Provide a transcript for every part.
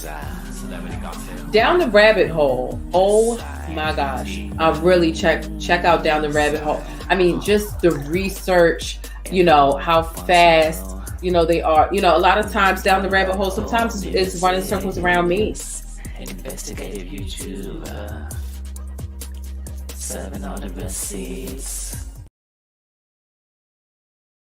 Down the rabbit hole. Oh my gosh. I really check out Down the Rabbit Hole. I mean, just the research, how fast, they are. A lot of times down the rabbit hole, sometimes it's running circles around me. Investigative YouTuber, serving all the receipts.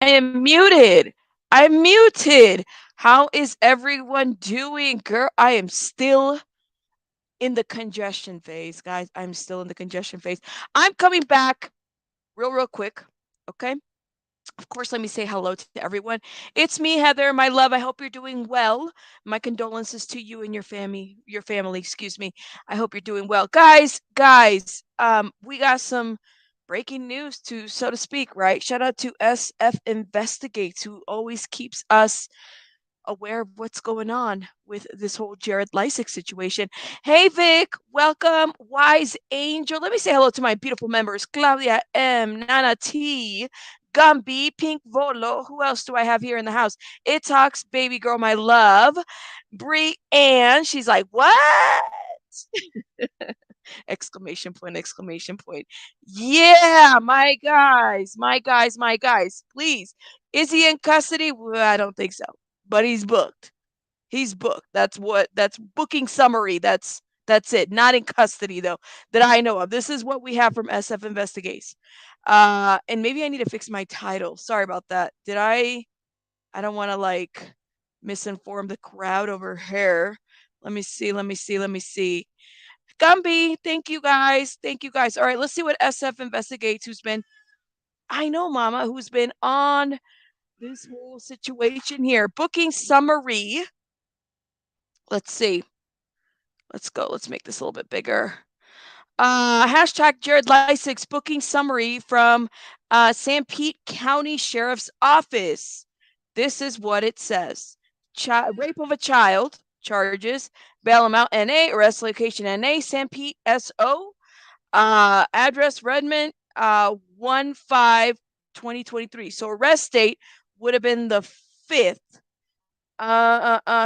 I am muted. I'm muted. How is everyone doing, girl? I am still in the congestion phase, guys. I'm still in the congestion phase. I'm coming back real quick. Okay. Of course, let me say hello to everyone. It's me, Heather, my love. I hope you're doing well. My condolences to you and your family, excuse me. I hope you're doing well. Guys, we got some breaking news so to speak, right? Shout out to SF Investigates, who always keeps us aware of what's going on with this whole Jared Liesek situation. Hey, Vic, welcome. Wise Angel. Let me say hello to my beautiful members. Claudia M, Nana T, Gumby, Pink Volo. Who else do I have here in the house? It Talks, baby girl, my love. Bree Ann. She's like, what? Exclamation point, exclamation point. Yeah, my guys. Please. Is he in custody? Well, I don't think so. But he's booked. That's booking summary. That's it. Not in custody though, that I know of. This is what we have from SF Investigates. And maybe I need to fix my title. Sorry about that. I don't want to misinform the crowd over here. Let me see. Gumby, thank you guys. All right, let's see what SF Investigates, who's been on this whole situation here. Booking summary. Let's see. Let's go. Let's make this a little bit bigger. Hashtag Jared Liesek's booking summary from Sanpete County Sheriff's Office. This is what it says. Rape of a child charges. Bail amount NA. Arrest location NA. Sanpete SO. Address Redmond 1/5/2023. So arrest date would have been the 5th.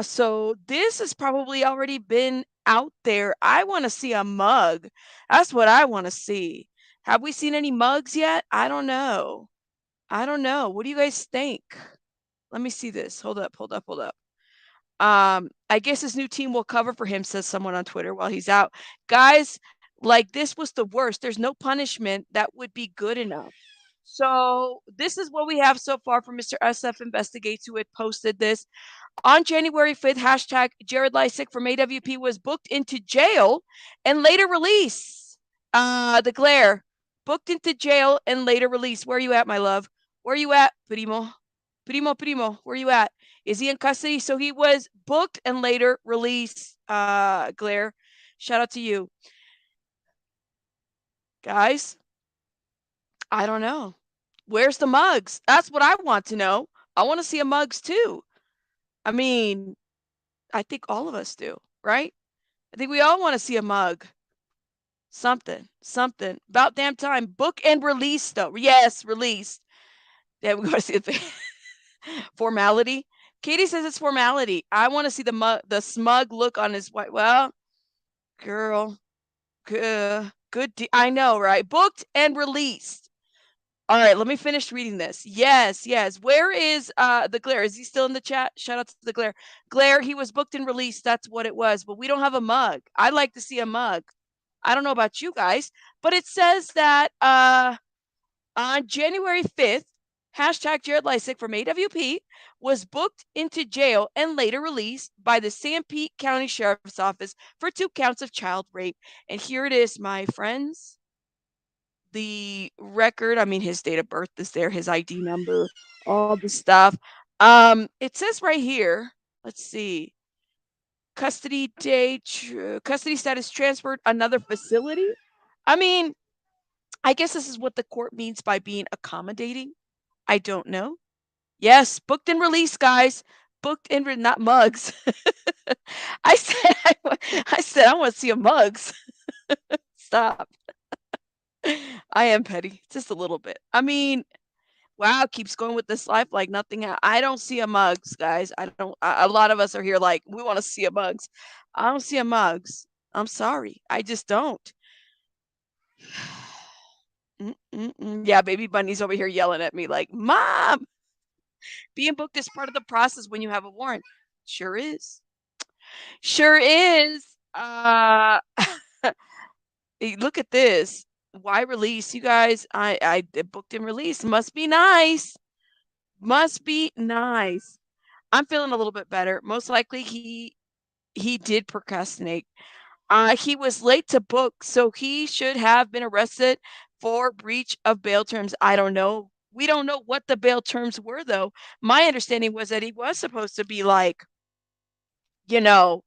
So this has probably already been out there. I want to see a mug. That's what I want to see. Have we seen any mugs yet? I don't know. What do you guys think? Let me see this. Hold up. I guess his new team will cover for him, says someone on Twitter while he's out. Guys, this was the worst. There's no punishment that would be good enough. So this is what we have so far from Mr. SF Investigates, who had posted this. On January 5th, hashtag Jared Liesek from AWP was booked into jail and later released. The glare. Booked into jail and later released. Where are you at, my love? Where are you at, Primo? Primo, where are you at? Is he in custody? So he was booked and later released. Glare. Shout out to you. Guys, I don't know. Where's the mugs? That's what I want to know. I want to see a mugs too. I mean, I think all of us do, right? I think we all want to see a mug. Something. About damn time. Book and release, though. Yes, released. Yeah, we got to see the formality. Katie says it's formality. I want to see the smug look on his white. Well, girl, good. I know, right? Booked and released. All right, let me finish reading this. Yes. Where is the glare? Is he still in the chat? Shout out to the glare. Glare, he was booked and released. That's what it was. But we don't have a mug. I'd like to see a mug. I don't know about you guys, but it says that on January 5th, hashtag Jared Liesek from AWP was booked into jail and later released by the Sanpete County Sheriff's Office for 2 counts of child rape. And here it is, my friends. The record, I mean, his date of birth is there, his ID number, all the stuff. It says right here, let's see, custody date, custody status transferred, another facility. I mean, I guess this is what the court means by being accommodating. I don't know. Yes, booked and released, guys. Booked and not mugs. I said I want to see a mugs. Stop. I am petty, just a little bit. I mean, Wow, keeps going with this life like nothing. I don't see a mugs, guys. I don't. A lot of us are here like we want to see a mugs. I don't see a mugs. I'm sorry, I just don't. Yeah, baby bunny's over here yelling at me like, "Mom, being booked is part of the process when you have a warrant." Sure is. Sure is. Look at this. Why release? You guys, I booked and released. Must be nice. Must be nice. I'm feeling a little bit better. Most likely he did procrastinate. He was late to book, so he should have been arrested for breach of bail terms. I don't know. We don't know what the bail terms were though. My understanding was that he was supposed to be like, you know,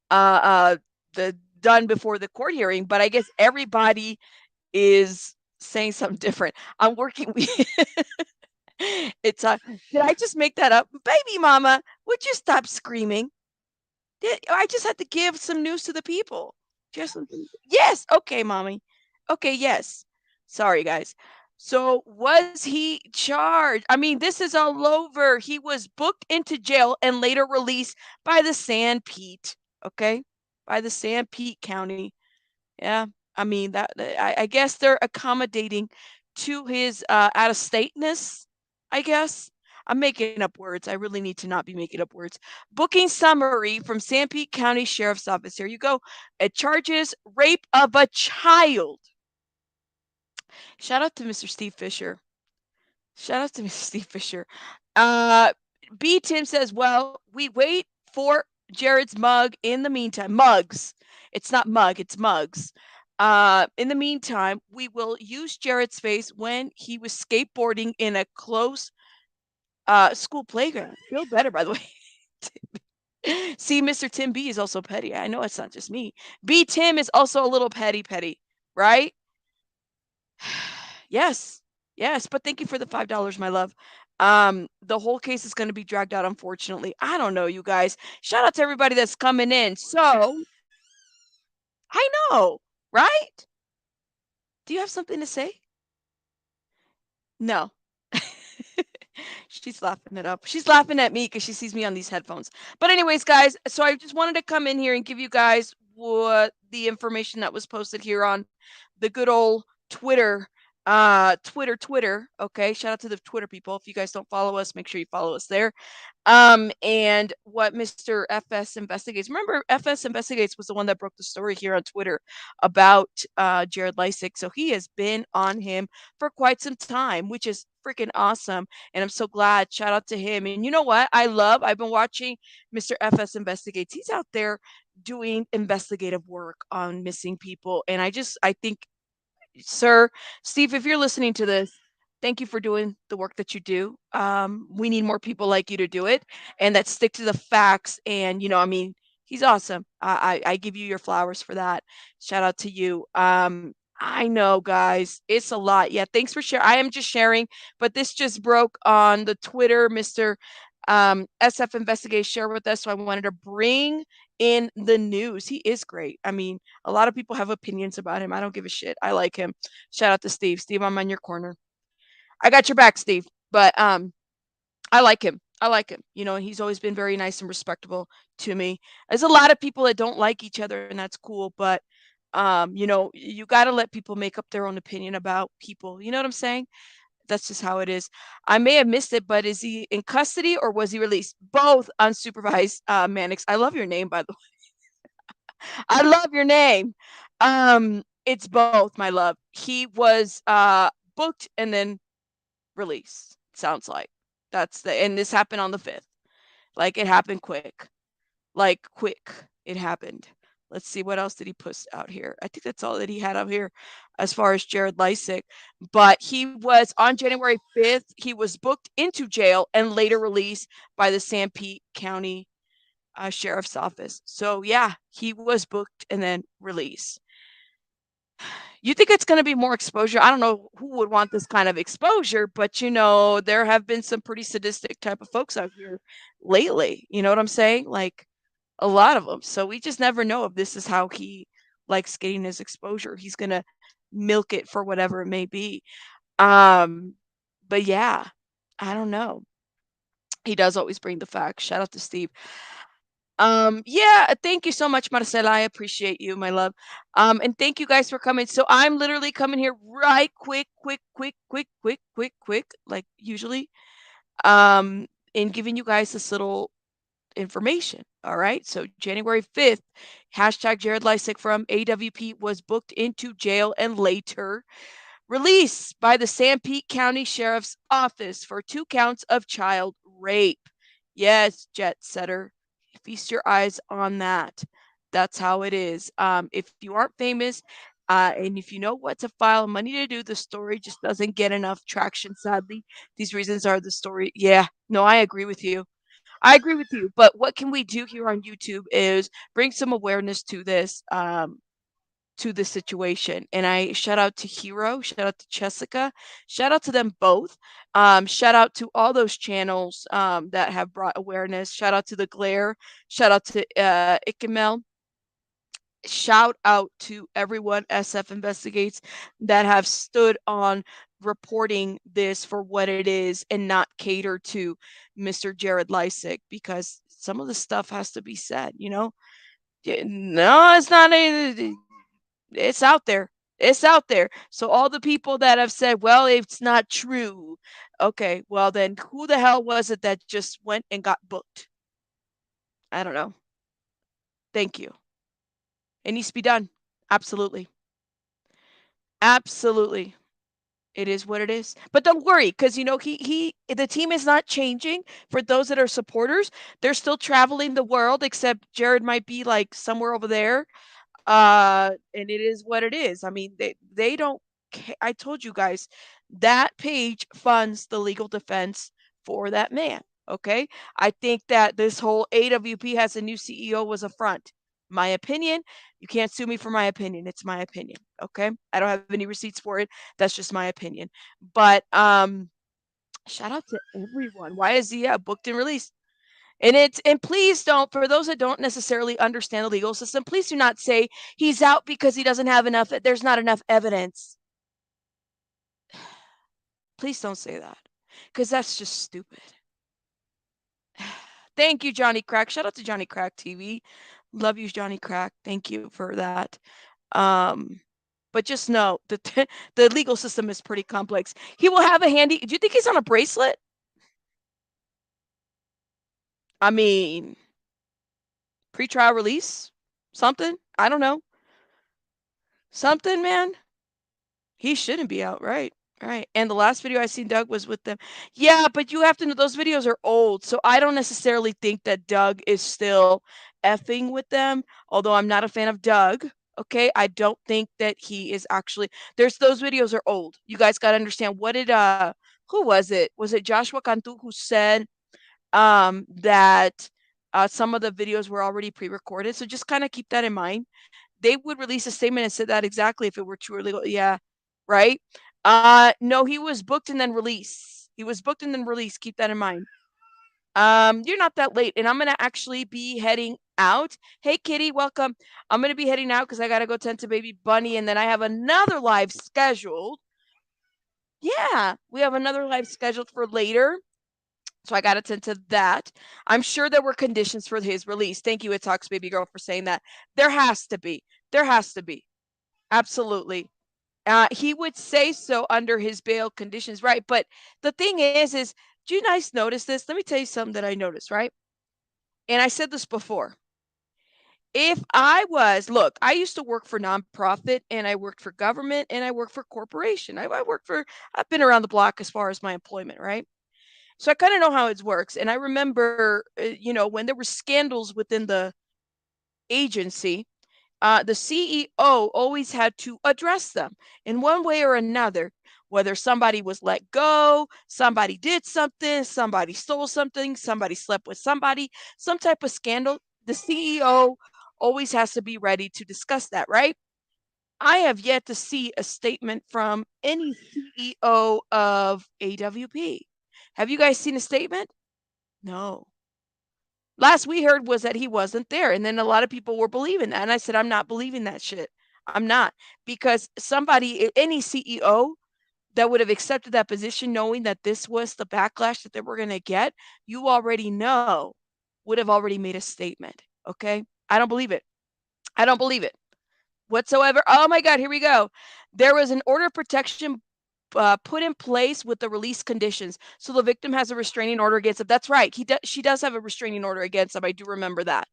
uh uh the done before the court hearing, but I guess everybody is saying something different. I'm working with it's did I just make that up? Baby mama, would you stop screaming? I just had to give some news to the people. Just something. Yes. Okay, mommy. Okay, yes. Sorry, guys. So was he charged? I mean, this is all over. He was booked into jail and later released by the Sanpete. Okay, by the Sanpete County. Yeah, I mean I guess they're accommodating to his out of stateness. I guess I'm making up words. I really need to not be making up words. Booking summary from Sanpete County Sheriff's Office. Here you go. It charges rape of a child. Shout out to Mr. Steve Fisher. Shout out to Mr. Steve Fisher. Uh, B. Tim says, well, we wait for Jared's mug in the meantime. Mugs. It's not mug, it's mugs. In the meantime, we will use Jared's face when he was skateboarding in a close school playground. Feel better, by the way. See, Mr. Tim B is also petty. I know it's not just me. B. Tim is also a little petty, right? Yes. Yes, but thank you for the $5, my love. The whole case is gonna be dragged out, unfortunately. I don't know, you guys. Shout out to everybody that's coming in. So I know, right? Do you have something to say? No. She's laughing it up. She's laughing at me because she sees me on these headphones. But anyways, guys, so I just wanted to come in here and give you guys what the information that was posted here on the good old Twitter. Twitter. Okay. Shout out to the Twitter people. If you guys don't follow us, make sure you follow us there. And what Mr. FS Investigates. Remember, FS Investigates was the one that broke the story here on Twitter about Jared Liesek. So he has been on him for quite some time, which is freaking awesome. And I'm so glad. Shout out to him. And you know what? I've been watching Mr. FS Investigates. He's out there doing investigative work on missing people. And I think, sir, Steve, if you're listening to this, thank you for doing the work that you do. We need more people like you to do it and that stick to the facts. And, I mean, he's awesome. I give you your flowers for that. Shout out to you. I know, guys, it's a lot. Yeah, thanks for sharing. I am just sharing, but this just broke on the Twitter. Mr. SF Investigate share with us. So I wanted to bring in the news. He is great. I mean, a lot of people have opinions about him. I don't give a shit. I like him. Shout out to Steve. Steve, I'm on your corner. I got your back, Steve. But I like him. I like him. He's always been very nice and respectable to me. There's a lot of people that don't like each other, and that's cool. But you got to let people make up their own opinion about people. You know what I'm saying? That's just how it is. I may have missed it, but is he in custody or was he released? Both unsupervised, Mannix. I love your name, by the way. I love your name. It's both, my love. He was booked and then released. Sounds like and this happened on the 5th. Like it happened quick. Like quick. It happened. Let's see, what else did he put out here? I think that's all that he had out here as far as Jared Liesek. But he was on January 5th, he was booked into jail and later released by the Sanpete County Sheriff's Office. So yeah, he was booked and then released. You think it's going to be more exposure? I don't know who would want this kind of exposure, but there have been some pretty sadistic type of folks out here lately. You know what I'm saying? Like a lot of them. So we just never know if this is how he likes getting his exposure. He's going to milk it for whatever it may be. But yeah, I don't know. He does always bring the facts. Shout out to Steve. Yeah, thank you so much, Marcela. I appreciate you, my love. And thank you guys for coming. So I'm literally coming here right quick, like usually. And giving you guys this little information. All right. So January 5th, hashtag Jared Liesek from AWP was booked into jail and later released by the Sanpete County Sheriff's Office for 2 counts of child rape. Yes, jet setter. Feast your eyes on that. That's how it is. If you aren't famous, and if you know what to file money to do, the story just doesn't get enough traction, sadly. These reasons are the story. Yeah, no, I agree with you. I agree with you. But what can we do here on YouTube is bring some awareness to this situation. And I shout out to Hero, shout out to Jessica, shout out to them both. Shout out to all those channels that have brought awareness. Shout out to the Glare, shout out to Ikemel. Shout out to everyone SF Investigates that have stood on reporting this for what it is and not cater to Mr. Jared Liesek, because some of the stuff has to be said, you know? No, it's not. It's out there. It's out there. So all the people that have said, well, it's not true. Okay, well then who the hell was it that just went and got booked? I don't know. Thank you. It needs to be done. Absolutely. Absolutely. It is what it is. But don't worry, because you know, the team is not changing. For those that are supporters, they're still traveling the world, except Jared might be like somewhere over there. And it is what it is. I mean, they don't I told you guys that page funds the legal defense for that man. Okay. I think that this whole AWP has a new CEO was a front. My opinion. You can't sue me for my opinion. It's my opinion. Okay. I don't have any receipts for it. That's just my opinion. But shout out to everyone. Why is he booked and released? And please don't, for those that don't necessarily understand the legal system, please do not say he's out because he doesn't have enough, there's not enough evidence. Please don't say that, because that's just stupid. Thank you, Johnny Crack. Shout out to Johnny Crack TV. Love you, Johnny Crack. Thank you for that. But just know that the legal system is pretty complex. He will have a handy. Do you think he's on a bracelet? I mean, pre-trial release? Something? I don't know. Something, man. He shouldn't be out, right? Right. And the last video I seen Doug was with them. Yeah, but you have to know those videos are old. So I don't necessarily think that Doug is still effing with them, although I'm not a fan of Doug. Okay. I don't think that he is actually those videos are old. You guys gotta understand what did who was it? Was it Joshua Cantu who said that some of the videos were already pre-recorded? So just kind of keep that in mind. They would release a statement and said that exactly if it were true or legal. Yeah, right. No, he was booked and then released. He was booked and then released. Keep that in mind. You're not that late, and I'm gonna actually be heading out. Hey, Kitty, welcome. I'm gonna be heading out because I gotta go tend to baby Bunny, and then I have another live scheduled. Yeah, we have another live scheduled for later. So I got to tend to that. I'm sure there were conditions for his release. Thank you, It Talks Baby Girl, for saying that. There has to be. There has to be. Absolutely. He would say so under his bail conditions, right? But the thing is do you guys notice this? Let me tell you something that I noticed, right? And I said this before. If I was, look, I used to work for nonprofit and I worked for government and I worked for corporation. I've been around the block as far as my employment, right? So I kind of know how it works. And I remember, when there were scandals within the agency, the CEO always had to address them in one way or another, whether somebody was let go, somebody did something, somebody stole something, somebody slept with somebody, some type of scandal. The CEO always has to be ready to discuss that, right? I have yet to see a statement from any CEO of AWP. Have you guys seen a statement? No. Last we heard was that he wasn't there. And then a lot of people were believing that. And I said, I'm not believing that shit. I'm not. Because any CEO that would have accepted that position knowing that this was the backlash that they were going to get, you already know, would have already made a statement. Okay? I don't believe it. I don't believe it whatsoever. Oh my God, here we go. There was an order of protection put in place with the release conditions. So the victim has a restraining order against him. That's right. She does have a restraining order against him. I do remember that.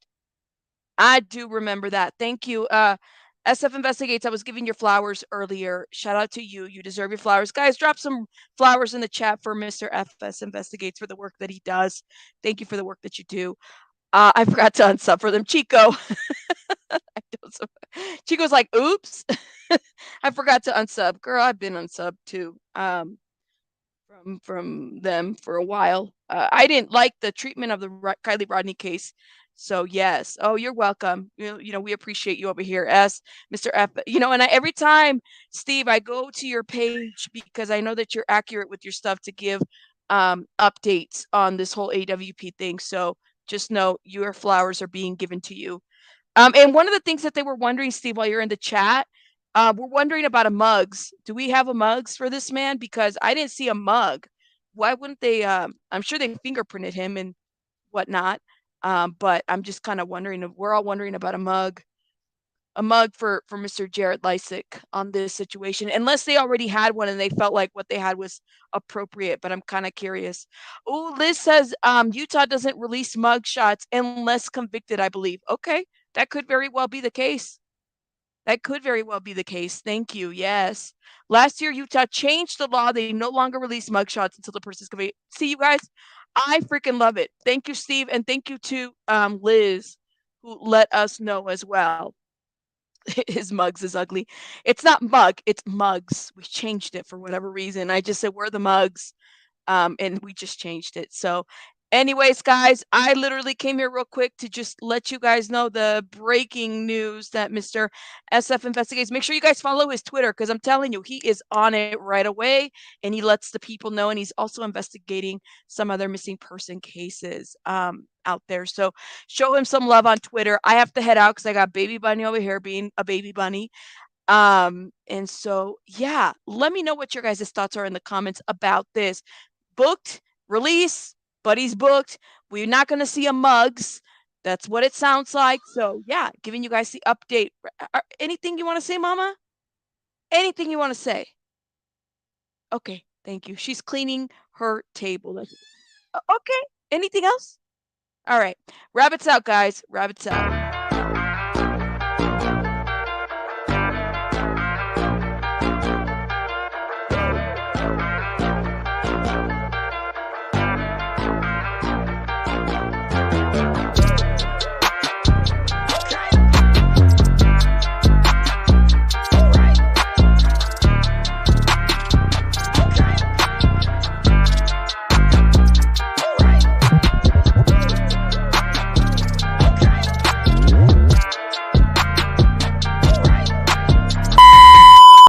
I do remember that. Thank you. SF Investigates, I was giving your flowers earlier. Shout out to you. You deserve your flowers. Guys, drop some flowers in the chat for Mr. FS Investigates for the work that he does. Thank you for the work that you do. I forgot to unsub for them. Chico. Chico's like, oops. I forgot to unsub. Girl, I've been unsubbed too. From them for a while. I didn't like the treatment of the Kylie Rodney case. So yes. Oh, you're welcome. You know, we appreciate you over here, Mr. F. You know, and every time, Steve, I go to your page because I know that you're accurate with your stuff to give updates on this whole AWP thing. So just know your flowers are being given to you. And one of the things that they were wondering, Steve, while you're in the chat, we're wondering about a mugs. Do we have a mugs for this man? Because I didn't see a mug. Why wouldn't they? I'm sure they fingerprinted him and whatnot. But I'm just kind of wondering. We're all wondering about a mug for Mr. Jared Liesek on this situation, unless they already had one and they felt like what they had was appropriate. But I'm kind of curious. Oh, Liz says Utah doesn't release mug shots unless convicted, I believe. Okay, that could very well be the case. That could very well be the case. Thank you. Yes. Last year, Utah changed the law. They no longer release mugshots until the person's convicted. See, you guys, I freaking love it. Thank you, Steve. And thank you to Liz, who let us know as well. His mugs is ugly. It's not mug, it's mugs. We changed it for whatever reason. I just said, we're the mugs. And we just changed it. So anyways, guys, I literally came here real quick to just let you guys know the breaking news that Mr. SF Investigates. Make sure you guys follow his Twitter because I'm telling you, he is on it right away and he lets the people know. And he's also investigating some other missing person cases out there. So show him some love on Twitter. I have to head out because I got Baby Bunny over here being a baby bunny. And so, yeah, let me know what your guys' thoughts are in the comments about this. Booked, release, Buddy's booked. We're not going to see a mugs. That's what it sounds like. So, yeah, giving you guys the update. Anything you want to say, Mama? Anything you want to say? Okay, thank you. She's cleaning her table. Okay, anything else? All right, rabbits out, guys. Rabbits out.